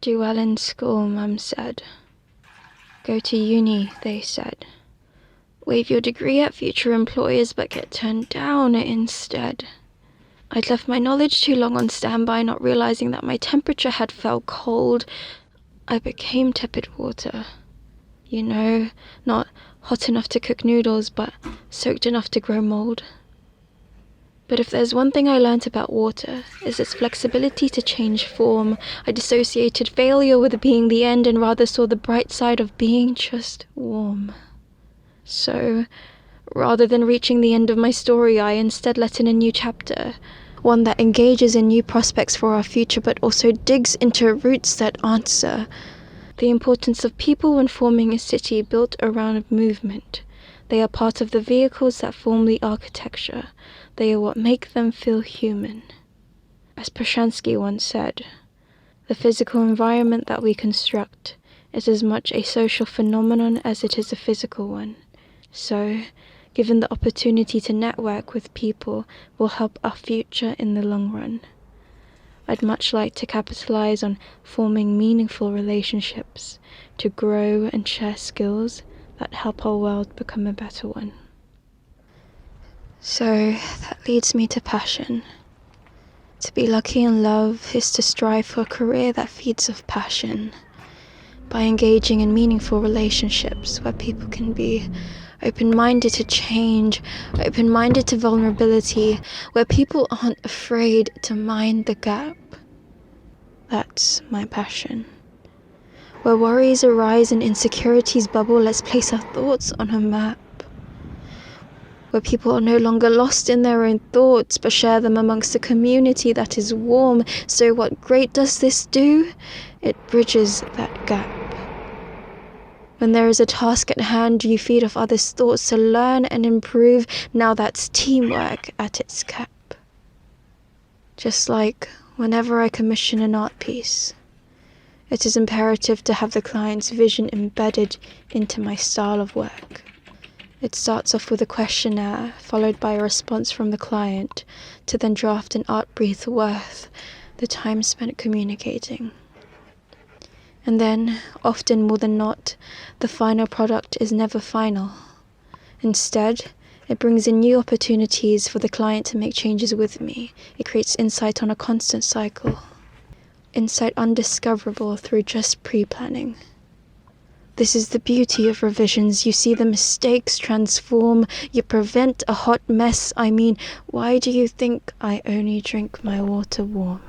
Do well in school, Mum said. Go to uni, they said. Wave your degree at future employers but get turned down instead. I'd left my knowledge too long on standby, not realizing that my temperature had fell cold. I became tepid water. You know, not hot enough to cook noodles, but soaked enough to grow mold. But if there's one thing I learnt about water, is its flexibility to change form. I dissociated failure with being the end and rather saw the bright side of being just warm. So, rather than reaching the end of my story, I instead let in a new chapter, one that engages in new prospects for our future but also digs into roots that answer the importance of people when forming a city built around movement. They are part of the vehicles that form the architecture. They are what make them feel human. As Prashansky once said, the physical environment that we construct is as much a social phenomenon as it is a physical one. So, given the opportunity to network with people will help our future in the long run. I'd much like to capitalize on forming meaningful relationships to grow and share skills that help our world become a better one. So that leads me to passion. To be lucky in love is to strive for a career that feeds off passion, by engaging in meaningful relationships where people can be open-minded to change, open-minded to vulnerability, where people aren't afraid to mind the gap. That's my passion. Where worries arise and insecurities bubble, let's place our thoughts on a map. Where people are no longer lost in their own thoughts, but share them amongst a community that is warm. So what great does this do? It bridges that gap. When there is a task at hand, you feed off others' thoughts to learn and improve. Now that's teamwork at its cap. Just like whenever I commission an art piece, it is imperative to have the client's vision embedded into my style of work. It starts off with a questionnaire, followed by a response from the client, to then draft an art brief worth the time spent communicating. And then, often more than not, the final product is never final. Instead, it brings in new opportunities for the client to make changes with me. It creates insight on a constant cycle. Insight undiscoverable through just pre-planning. This is the beauty of revisions. You see the mistakes transform. You prevent a hot mess. I mean, why do you think I only drink my water warm?